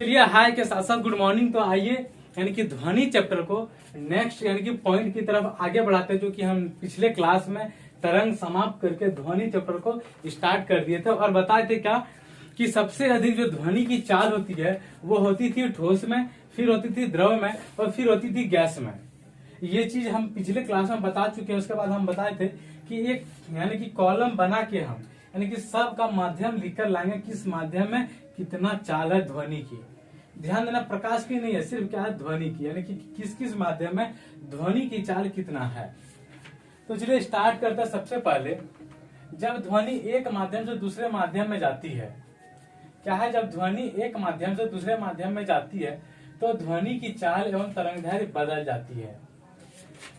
चलिए हाय के साथ साथ गुड मॉर्निंग। तो आइए यानी कि ध्वनि चैप्टर को नेक्स्ट यानी कि पॉइंट की तरफ आगे बढ़ाते हैं, जो कि हम पिछले क्लास में तरंग समाप्त करके ध्वनि चैप्टर को स्टार्ट कर दिए थे और बताए थे क्या कि सबसे अधिक जो ध्वनि की चाल होती है वो होती थी ठोस में, फिर होती थी द्रव में और फिर होती थी गैस में। ये चीज हम पिछले क्लास में बता चुके हैं। उसके बाद हम बताए थे कि एक यानी कि कॉलम बना के हम यानी कि सब का माध्यम लिखकर लाएंगे, किस माध्यम में कितना चाल है ध्वनि की। ध्यान देना, प्रकाश की नहीं है, सिर्फ क्या है ध्वनि की, यानी कि किस किस माध्यम में ध्वनि की चाल कितना है। तो चलिए स्टार्ट करते हैं। सबसे पहले जब ध्वनि एक माध्यम से दूसरे माध्यम में जाती है, क्या है, जब ध्वनि एक माध्यम से दूसरे माध्यम में जाती है तो ध्वनि की चाल एवं तरंगदैर्घ्य बदल जाती है।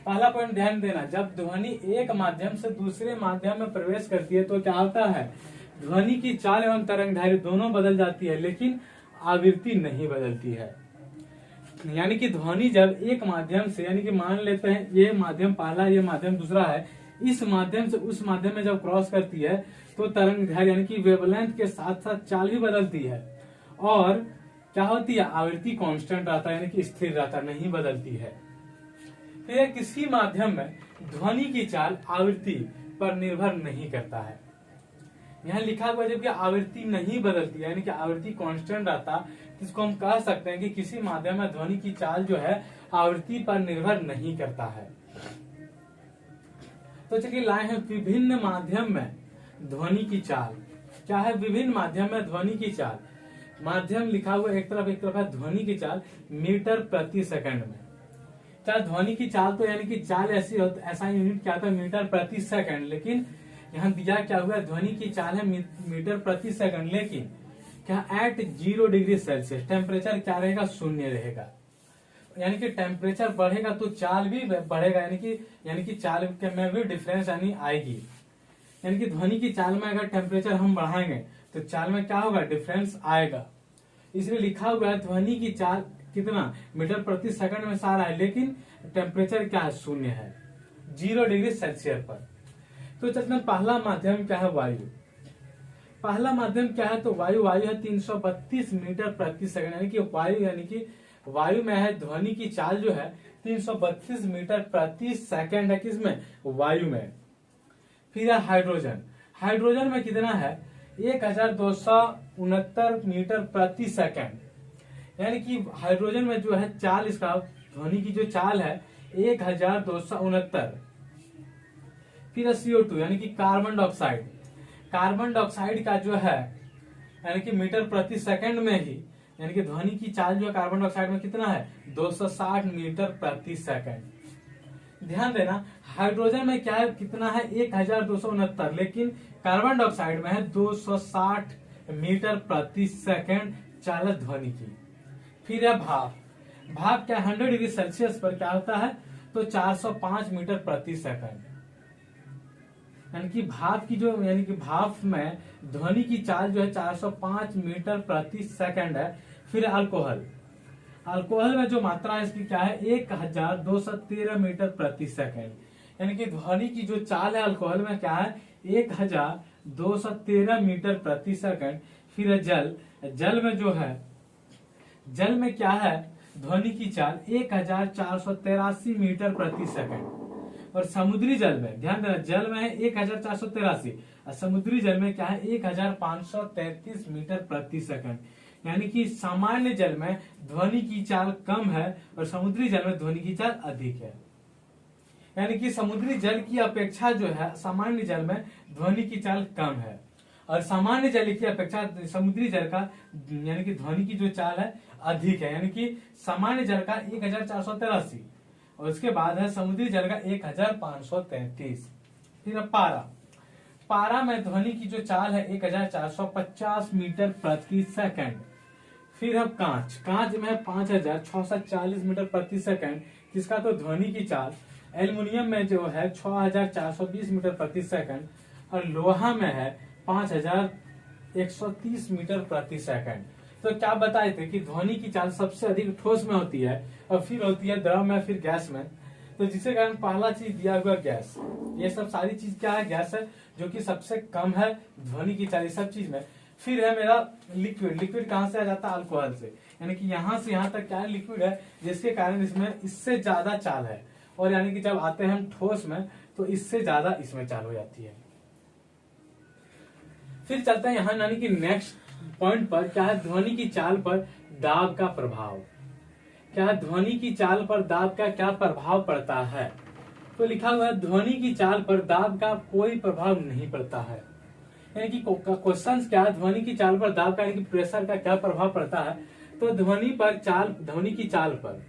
पहला पॉइंट ध्यान देना, जब ध्वनि एक माध्यम से दूसरे माध्यम में प्रवेश करती है तो क्या होता है, ध्वनि की चाल एवं तरंगदैर्घ्य दोनों बदल जाती है, लेकिन आवृत्ति नहीं बदलती है। यानी कि ध्वनि जब एक माध्यम से, यानी कि मान लेते हैं ये माध्यम पहला, ये माध्यम दूसरा है, इस माध्यम से उस माध्यम में जब क्रॉस करती है तो तरंगदैर्घ्य यानी कि वेवलेंथ के साथ साथ चाल भी बदलती है और क्या होती है, आवृत्ति कांस्टेंट रहता है, यानी कि स्थिर रहता, नहीं बदलती है। फिर किसी माध्यम में ध्वनि की चाल आवृत्ति पर निर्भर नहीं करता है। यहाँ लिखा हुआ जबकि आवृत्ति नहीं बदलती है, यानी कि आवृत्ति कांस्टेंट रहता, इसको हम कह सकते हैं कि किसी माध्यम में ध्वनि की चाल जो है आवृत्ति पर निर्भर नहीं करता है। तो चलिए लाए हैं विभिन्न माध्यम में ध्वनि की चाल। क्या है, विभिन्न माध्यम में ध्वनि की चाल। माध्यम लिखा हुआ एक तरफ है ध्वनि की चाल मीटर प्रति सेकंड में। क्या ध्वनि की चाल तो यानी कि चाल ऐसा यूनिट क्या था, मीटर प्रति सेकंड, लेकिन यहाँ दिया क्या हुआ, ध्वनि की चाल है मीटर प्रति सेकंड, लेकिन क्या एट 0 डिग्री सेल्सियस टेम्परेचर क्या रहेगा, शून्य रहेगा। यानी कि टेम्परेचर बढ़ेगा तो चाल भी बढ़ेगा, यानी कि चाल में भी डिफरेंस यानी आएगी। यानी कि ध्वनि की चाल में अगर टेम्परेचर हम बढ़ाएंगे तो चाल में क्या होगा, डिफरेंस आएगा। इसलिए लिखा हुआ है ध्वनि की चाल कितना, मीटर प्रति सेकंड में सारा है, लेकिन टेम्परेचर क्या है, शून्य है, 0 डिग्री सेल्सियस पर। तो चलते हैं पहला माध्यम क्या है, वायु। पहला माध्यम क्या है, तो वायु है 332 मीटर प्रति सेकंड, यानी कि वायु में है ध्वनि की चाल जो है 332 मीटर प्रति सेकंड है, किसमें, वायु में। फिर है हाइड्रोजन। हाइड्रोजन में कितना है, 1269 मीटर प्रति सेकंड, यानी कि हाइड्रोजन में जो है चाल, इसका ध्वनि की जो चाल है 1269। फिर CO2 यानी कि कार्बन डाइऑक्साइड। कार्बन डाइऑक्साइड का जो है यानी कि मीटर प्रति सेकंड में ही, यानी कि ध्वनि की चाल जो है कार्बन डाइऑक्साइड में कितना है, 260 मीटर प्रति सेकंड। ध्यान देना, हाइड्रोजन में क्या है, कितना है, 1269, लेकिन कार्बन डाइऑक्साइड में है 260 मीटर प्रति सेकंड चाल ध्वनि की। फिर है भाप। भाप क्या 100 डिग्री सेल्सियस पर क्या होता है, तो 405 मीटर प्रति सेकंड। यानी कि भाप की जो, यानी कि भाप में ध्वनि की चाल जो है 405 मीटर प्रति सेकंड है। फिर अल्कोहल। अल्कोहल में जो मात्रा है इसकी क्या है, 1213 मीटर प्रति सेकंड, यानी कि ध्वनि की जो चाल है अल्कोहल में क्या है, 1213 मीटर प्रति सेकंड। फिर है जल। जल में जो है, जल में क्या है, ध्वनि की चाल 1483 मीटर प्रति सेकंड। और समुद्री जल में ध्यान देना, जल में है 1483 और समुद्री जल में क्या है, 1533 मीटर प्रति सेकंड। यानी कि सामान्य जल में ध्वनि की चाल कम है और समुद्री जल में ध्वनि की चाल अधिक है। यानी कि समुद्री जल की अपेक्षा जो है सामान्य जल में ध्वनि की चाल कम है और सामान्य जल की अपेक्षा समुद्री जल का यानी कि ध्वनि की जो चाल है अधिक है। यानी कि सामान्य जल का 1483 और उसके बाद है समुद्री जल का 1533। फिर पारा। पारा में ध्वनि की जो चाल है 1450 मीटर प्रति सेकंड। फिर अब कांच। कांच में है 5640 मीटर प्रति सेकंड, जिसका तो ध्वनि की चाल। एल्युमिनियम में जो है 6420 मीटर प्रति सेकंड और लोहा में है 5130 मीटर प्रति सेकंड। तो क्या बताए थे कि ध्वनि की चाल सबसे अधिक ठोस में होती है और फिर होती है द्रव में, फिर गैस में। तो जिसके कारण पहला चीज दिया हुआ गैस, ये सब सारी चीज क्या है, गैस है, जो कि सबसे कम है ध्वनि की चाल सब चीज में। फिर है मेरा लिक्विड। लिक्विड कहाँ से आ जाता है? अल्कोहल से। यानी कि यहाँ से यहाँ तक क्या है? लिक्विड है, जिसके कारण इसमें इससे ज्यादा चाल है। और यानी कि जब आते हैं हम ठोस में तो इससे ज्यादा इसमें चाल हो जाती है। फिर चलते हैं यहाँ यानी कि नेक्स्ट पॉइंट पर, क्या है? ध्वनि की चाल पर दाब का प्रभाव। क्या है? ध्वनि की चाल पर दाब का क्या प्रभाव पड़ता है? तो लिखा हुआ है ध्वनि की चाल पर दाब का कोई प्रभाव नहीं पड़ता है। यानी कि क्वेश्चन क्या है? ध्वनि की चाल पर दाब का यानी कि प्रेशर का क्या प्रभाव पड़ता है? तो ध्वनि की चाल पर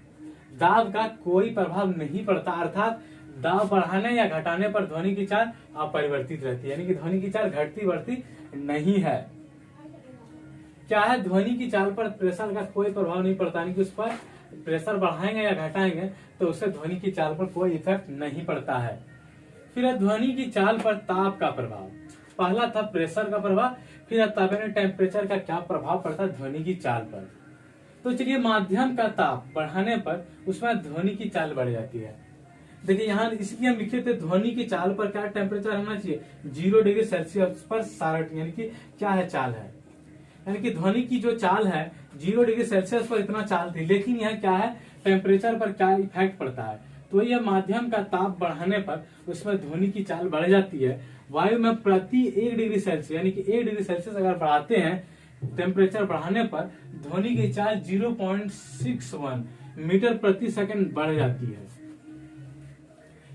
दाब का कोई प्रभाव नहीं पड़ता, अर्थात दाब बढ़ाने या घटाने पर ध्वनि की चाल अपरिवर्तित रहती है। यानी कि ध्वनि की चाल घटती बढ़ती नहीं है। क्या है? ध्वनि की चाल पर प्रेशर का कोई प्रभाव नहीं पड़ता, यानी कि उस पर प्रेशर बढ़ाएंगे या घटाएंगे तो उससे ध्वनि की चाल पर कोई इफेक्ट नहीं पड़ता है। फिर है ध्वनि की चाल पर ताप का प्रभाव। पहला था प्रेशर का प्रभाव, फिर है ताप यानी टेम्परेचर का क्या प्रभाव पड़ता है ध्वनि की चाल पर। तो चलिए, माध्यम का ताप बढ़ाने पर उसमें ध्वनि की चाल बढ़ जाती है। देखिए यहाँ इसलिए हम लिखे थे ध्वनि की चाल पर क्या टेम्परेचर होना चाहिए? 0 डिग्री सेल्सियस पर सारा यानी कि क्या है? चाल है। यानी कि ध्वनि की जो चाल है 0 डिग्री सेल्सियस पर इतना चाल थी, लेकिन यह क्या है? टेम्परेचर पर क्या इफेक्ट पड़ता है? तो यह माध्यम का ताप बढ़ाने पर उसमें ध्वनि की चाल बढ़ जाती है। वायु में प्रति 1 डिग्री सेल्सियस यानी कि 1 डिग्री सेल्सियस अगर बढ़ाते हैं टेम्परेचर बढ़ाने पर ध्वनि की चाल 0.61 मीटर प्रति सेकंड बढ़ जाती है।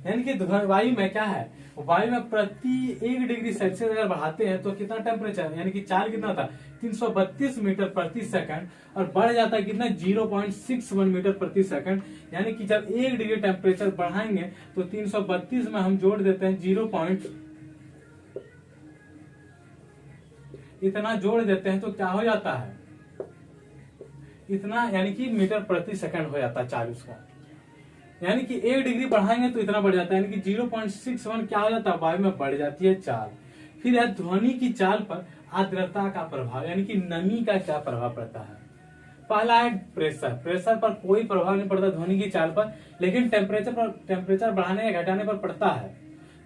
यानी कि वायु में क्या है? वायु में प्रति 1 डिग्री सेल्सियस अगर बढ़ाते हैं तो कितना टेम्परेचर यानी कि चाल कितना था? 332 मीटर प्रति सेकंड, और बढ़ जाता है कितना? 0.61 मीटर प्रति सेकंड। यानी कि जब 1 डिग्री टेम्परेचर बढ़ाएंगे तो 332 में हम जोड़ देते हैं 0. इतना जोड़ देते हैं तो क्या हो जाता है? इतना यानी कि मीटर प्रति सेकंड हो जाता है चाल उसका। यानी कि 1 डिग्री बढ़ाएंगे तो इतना बढ़ जाता है, यानी कि 0.61 क्या हो जाता है? वायु में बढ़ जाती है चाल। फिर है ध्वनि की चाल पर आर्द्रता का प्रभाव, यानी कि नमी का क्या प्रभाव पड़ता है? पहला है प्रेशर। प्रेशर पर कोई प्रभाव नहीं पड़ता ध्वनि की चाल पर, लेकिन टेम्परेचर बढ़ाने या घटाने पर पड़ता है।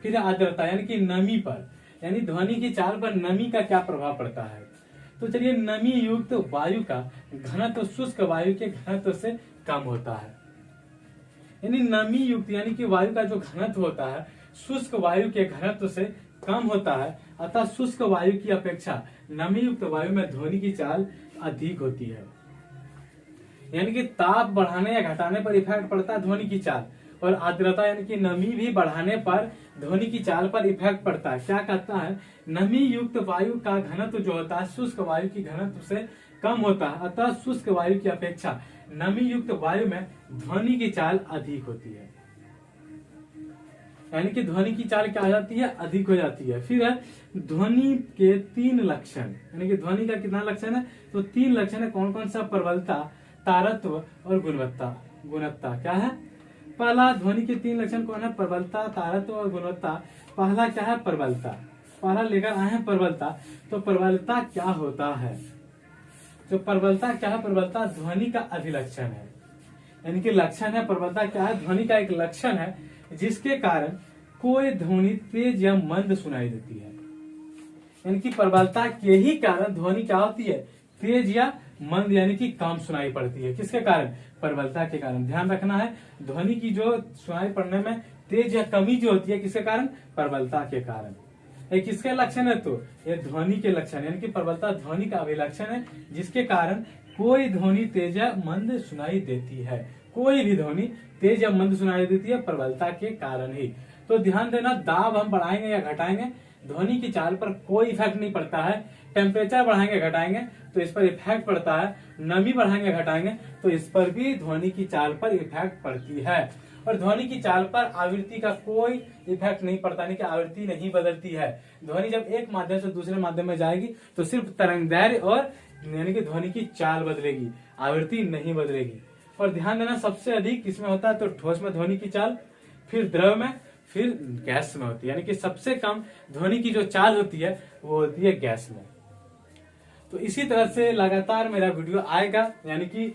फिर है आर्द्रता यानी कि नमी पर, यानी ध्वनि की चाल पर नमी का क्या प्रभाव पड़ता है? तो चलिए, नमी युक्त वायु का घनत्व शुष्क वायु के घनत्व से कम होता है। यानी नमी युक्त यानी कि वायु का जो घनत्व होता है शुष्क वायु के घनत्व से कम होता है, अतः शुष्क वायु की अपेक्षा नमी युक्त वायु में ध्वनि की चाल अधिक होती है। यानी कि ताप बढ़ाने या घटाने पर इफेक्ट पड़ता है ध्वनि की चाल, और आर्द्रता यानी कि नमी भी बढ़ाने पर ध्वनि की चाल पर इफेक्ट पड़ता है। क्या कहता है? नमी युक्त वायु का घनत्व जो होता है शुष्क वायु की घनत्व से कम होता है, अतः शुष्क वायु की अपेक्षा नमी युक्त वायु में ध्वनि की चाल अधिक होती है। यानी कि ध्वनि की चाल क्या हो जाती है? अधिक हो जाती है। फिर है ध्वनि के 3 लक्षण, यानी कि ध्वनि का कितना लक्षण है? तो 3 लक्षण है। कौन कौन सा? प्रबलता, तारत्व और गुणवत्ता। क्या है? पहला ध्वनि के 3 लक्षण कौन है? प्रबलता, तारत्व और गुणवत्ता। पहला क्या है? प्रबलता। पहला लेकर आए हैं प्रबलता। तो प्रबलता क्या होता है? तो प्रबलता क्या है? प्रबलता ध्वनि का अधिलक्षण है, यानी कि लक्षण है। प्रबलता क्या है? ध्वनि का एक लक्षण है जिसके कारण कोई ध्वनि तेज या मंद सुनाई देती है। यानी कि प्रबलता के ही कारण ध्वनि क्या होती है? तेज या मंद यानी कि कम सुनाई पड़ती है। किसके कारण? प्रबलता के कारण। ध्यान रखना है, ध्वनि की जो सुनाई पड़ने में तेज या कमी जो होती है किसके कारण? प्रबलता के कारण। ये किसके लक्षण है? तो ये ध्वनि के लक्षण, यानी कि प्रबलता ध्वनि का अभिलक्षण है जिसके कारण कोई ध्वनि तेज या मंद सुनाई देती है। कोई भी ध्वनि तेज या मंद सुनाई देती है प्रबलता के कारण ही। तो ध्यान देना, दाब हम बढ़ाएंगे या घटाएंगे ध्वनि की चाल पर कोई इफेक्ट नहीं पड़ता है। टेम्परेचर बढ़ाएंगे घटाएंगे तो इस पर इफेक्ट पड़ता है। नमी बढ़ाएंगे घटाएंगे तो इस पर भी ध्वनि की चाल पर इफेक्ट पड़ती है। और ध्वनि की चाल पर आवृत्ति का कोई इफेक्ट नहीं पड़ता, यानी कि आवृत्ति नहीं बदलती है। ध्वनि जब एक माध्यम से दूसरे माध्यम में जाएगी तो सिर्फ तरंगदैर्घ्य और यानी कि ध्वनि की चाल बदलेगी, आवृत्ति नहीं बदलेगी। और ध्यान देना, सबसे अधिक किसमें होता है? तो ठोस में ध्वनि की चाल, फिर द्रव में, फिर गैस में होती है। यानी कि सबसे कम ध्वनि की जो चाल होती है वो होती है गैस में। तो इसी तरह से लगातार मेरा वीडियो आएगा, यानी कि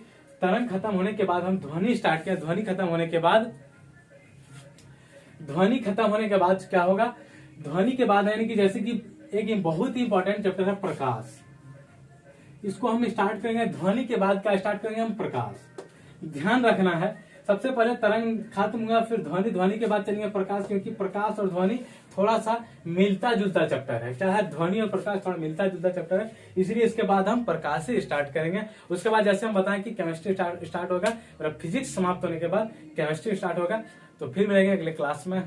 तरंग खत्म होने के बाद हम ध्वनि स्टार्ट किया। ध्वनि खत्म होने के बाद क्या होगा? ध्वनि के बाद यानी कि जैसे कि एक बहुत ही इंपॉर्टेंट चैप्टर है प्रकाश। इसको हम स्टार्ट करेंगे ध्वनि के बाद क्या स्टार्ट करेंगे हम प्रकाश। ध्यान रखना है सबसे पहले तरंग खत्म हुआ फिर ध्वनि, ध्वनि के बाद चलेंगे प्रकाश, क्योंकि प्रकाश और ध्वनि थोड़ा सा मिलता जुलता चैप्टर है। क्या है, ध्वनि और प्रकाश थोड़ा मिलता जुलता चैप्टर है, इसलिए इसके बाद हम प्रकाश से स्टार्ट करेंगे। उसके बाद जैसे हम बताएं कि केमिस्ट्री स्टार्ट होगा, फिजिक्स समाप्त होने के बाद केमिस्ट्री स्टार्ट होगा। तो फिर मिलेंगे अगले क्लास में।